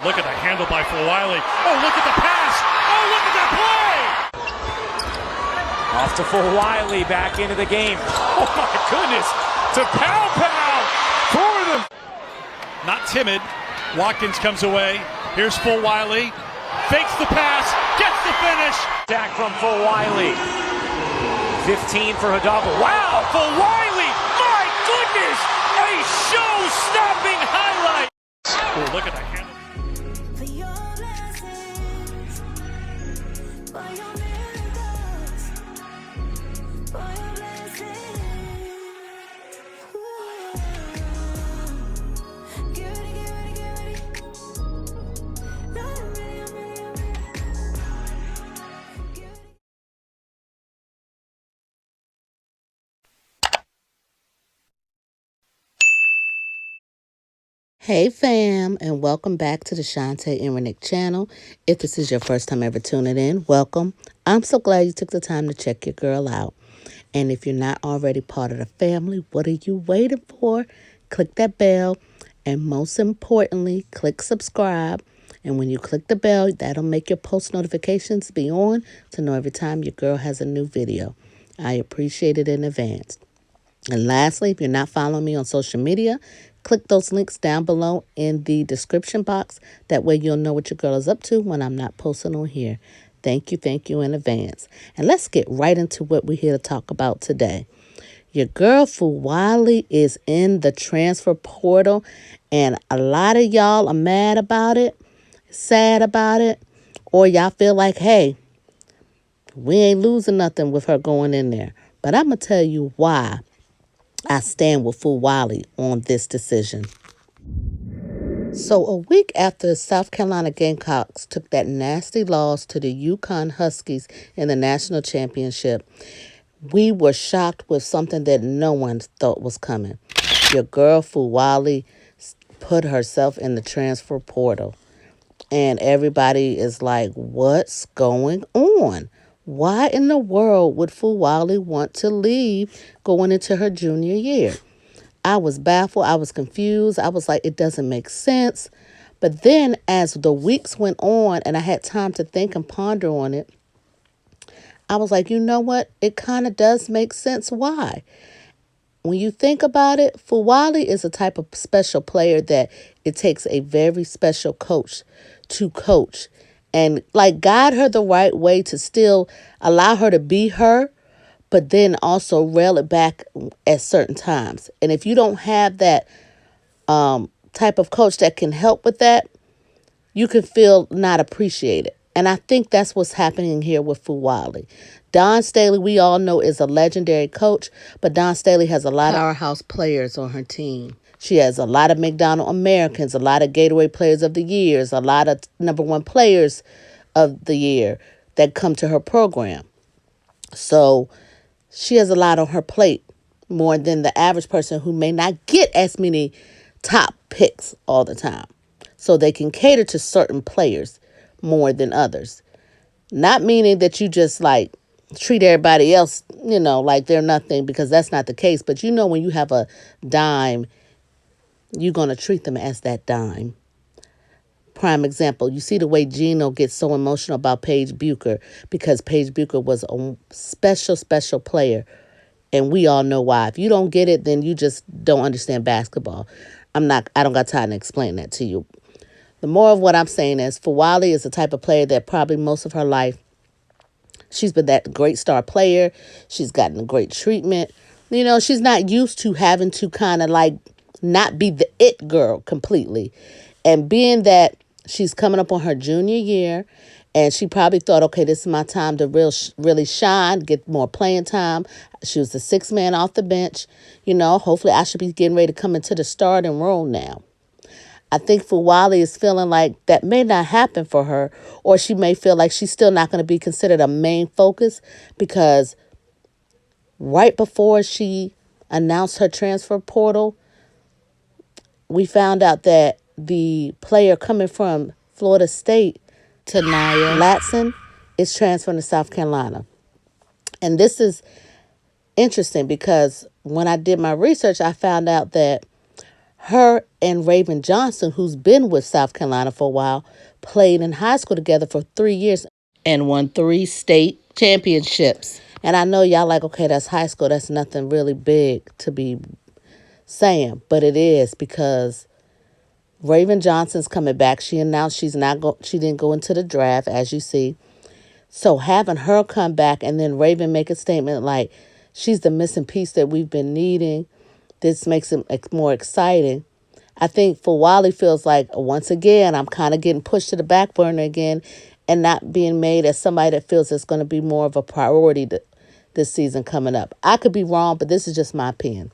Look at the handle by Fulwiley. Oh, look at the pass. Oh, look at that play. Off to Fulwiley, back into the game. Oh, my goodness. To pow for them. Not timid. Watkins comes away. Here's Fulwiley. Fakes the pass. Gets the finish. Back from Fulwiley. 15 for Hidalgo. Wow, Fulwiley. My goodness. A show-stopping highlight. Oh, look at the handle. Hey fam, and welcome back to the Shantae and Renick channel. If this is your first time ever tuning in, welcome. I'm so glad you took the time to check your girl out. And if you're not already part of the family, what are you waiting for? Click that bell, and most importantly, click subscribe. And when you click the bell, that'll make your post notifications be on to know every time your girl has a new video. I appreciate it in advance. And lastly, if you're not following me on social media, click those links down below in the description box. That way you'll know what your girl is up to when I'm not posting on here. Thank you in advance. And let's get right into what we're here to talk about today. Your girl Fulwiley is in the transfer portal, and a lot of y'all are mad about it, sad about it, or y'all feel like, hey, we ain't losing nothing with her going in there. But I'm going to tell you why I stand with Fulwiley on this decision. So a week after South Carolina Gamecocks took that nasty loss to the Yukon Huskies in the national championship, we were shocked with something that no one thought was coming. Your girl Fulwiley put herself in the transfer portal. And everybody is like, what's going on? Why in the world would Fulwiley want to leave going into her junior year? I was baffled. I was confused. I was like, it doesn't make sense. But then as the weeks went on and I had time to think and ponder on it, I was like, you know what? It kind of does make sense. Why? When you think about it, Fulwiley is a type of special player that it takes a very special coach to coach and like guide her the right way to still allow her to be her, but then also rail it back at certain times. And if you don't have that type of coach that can help with that, you can feel not appreciated. And I think that's what's happening here with Fulwiley. Dawn Staley, we all know, is a legendary coach, but Dawn Staley has a lot of powerhouse players on her team. She has a lot of McDonald Americans, a lot of Gatorade Players of the Years, a lot of #1 players of the year that come to her program. So she has a lot on her plate, more than the average person who may not get as many top picks all the time. So they can cater to certain players more than others. Not meaning that you just like treat everybody else, like they're nothing, because that's not the case. But when you have a dime, you're going to treat them as that dime. Prime example, you see the way Gino gets so emotional about Paige Bucher because Paige Bucher was a special player. And we all know why. If you don't get it, then you just don't understand basketball. I don't got time to explain that to you. The more of what I'm saying is Fulwiley is the type of player that probably most of her life, she's been that great star player. She's gotten great treatment. She's not used to having to kind of like not be the it girl completely. And being that she's coming up on her junior year, and she probably thought, okay, this is my time to really shine, get more playing time. She was the sixth man off the bench. Hopefully I should be getting ready to come into the starting role now. I think Fulwiley is feeling like that may not happen for her, or she may feel like she's still not going to be considered a main focus because right before she announced her transfer portal, we found out that the player coming from Florida State, Tanaya Latson, is transferring to South Carolina. And this is interesting because when I did my research, I found out that Her and Raven Johnson, who's been with South Carolina for a while, played in high school together for 3 years and won 3 state championships. And I know y'all like, okay, that's high school. That's nothing really big to be saying, but it is because Raven Johnson's coming back. She announced she didn't go into the draft, as you see. So having her come back and then Raven make a statement like she's the missing piece that we've been needing, this makes it more exciting. I think Fulwiley feels like, once again, I'm kind of getting pushed to the back burner again and not being made as somebody that feels it's going to be more of a priority this season coming up. I could be wrong, but this is just my opinion.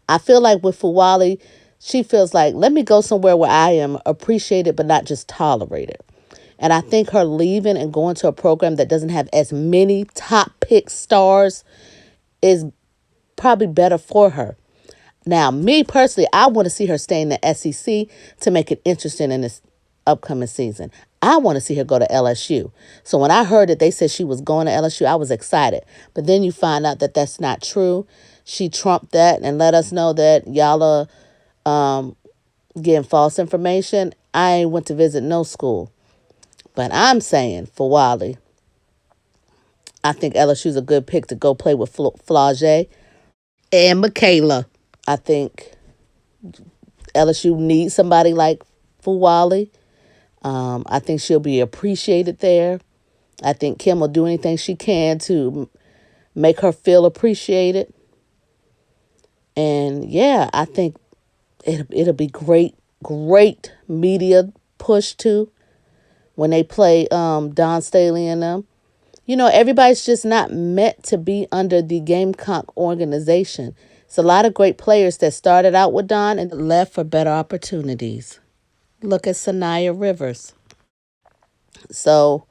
I feel like with Fulwiley, she feels like, let me go somewhere where I am appreciated but not just tolerated. And I think her leaving and going to a program that doesn't have as many top pick stars is probably better for her. Now, me personally, I want to see her stay in the SEC to make it interesting in this upcoming season. I want to see her go to LSU. So when I heard that they said she was going to LSU, I was excited. But then you find out that that's not true. She trumped that and let us know that y'all are getting false information. I ain't went to visit no school. But I'm saying, for Wiley, I think LSU's a good pick to go play with Flage and Michaela. I think LSU needs somebody like Fulwiley. I think she'll be appreciated there. I think Kim will do anything she can to make her feel appreciated. And yeah, I think it'll be great media push too when they play Don Staley and them. You know, everybody's just not meant to be under the Gamecock organization. It's a lot of great players that started out with Don and left for better opportunities. Look at Sanaya Rivers. So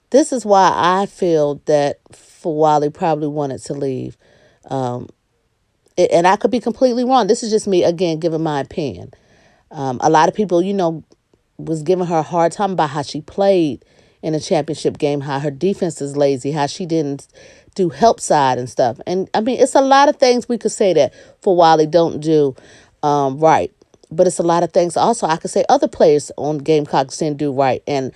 this is why I feel that Fulwiley probably wanted to leave. And I could be completely wrong. This is just me, again, giving my opinion. A lot of people, was giving her a hard time about how she played in a championship game, how her defense is lazy, how she didn't do help side and stuff. And I mean, it's a lot of things we could say that Fulwiley don't do right. But it's a lot of things also I could say other players on Gamecocks didn't do right. And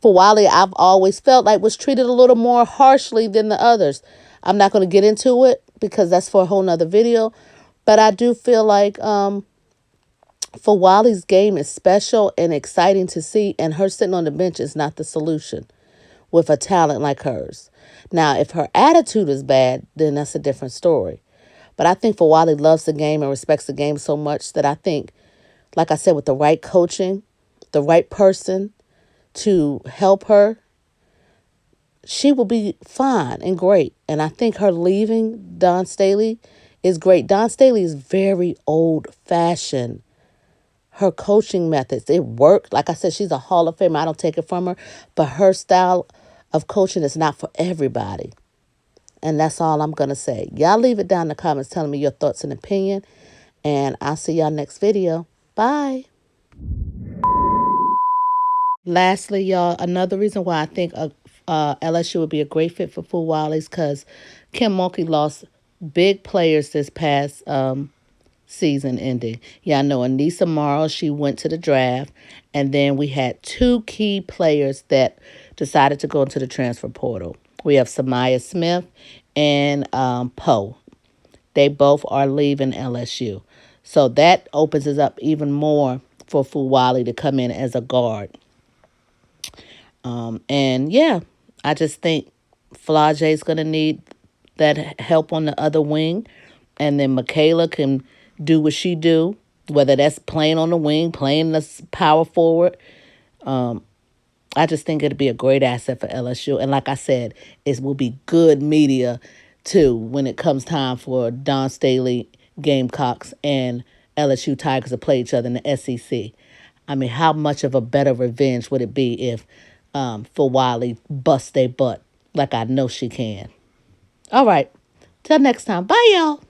Fulwiley, I've always felt like was treated a little more harshly than the others. I'm not going to get into it because that's for a whole nother video. But I do feel like Fulwiley's game is special and exciting to see, and her sitting on the bench is not the solution with a talent like hers. Now, if her attitude is bad, then that's a different story. But I think Fulwiley loves the game and respects the game so much that I think, like I said, with the right coaching, the right person to help her, she will be fine and great. And I think her leaving Don Staley is great. Don Staley is very old-fashioned. Her coaching methods, it worked. Like I said, she's a Hall of Famer. I don't take it from her. But her style of coaching is not for everybody. And that's all I'm going to say. Y'all leave it down in the comments telling me your thoughts and opinion. And I'll see y'all next video. Bye. Lastly, y'all, another reason why I think LSU would be a great fit for Fulwiley is because Kim Mulkey lost big players this past season ending. Yeah, I know Anissa Morrow, she went to the draft. And then we had 2 key players that decided to go into the transfer portal. We have Samaya Smith and Poe. They both are leaving LSU. So that opens us up even more for Fulwiley to come in as a guard. And yeah, I just think Flage's going to need that help on the other wing. And then Michaela can do what she do, whether that's playing on the wing, playing the power forward. I just think it'll be a great asset for LSU. And like I said, it will be good media, too, when it comes time for Don Staley Gamecocks and LSU Tigers to play each other in the SEC. I mean, how much of a better revenge would it be if Fulwiley busts their butt like I know she can? All right. Till next time. Bye, y'all.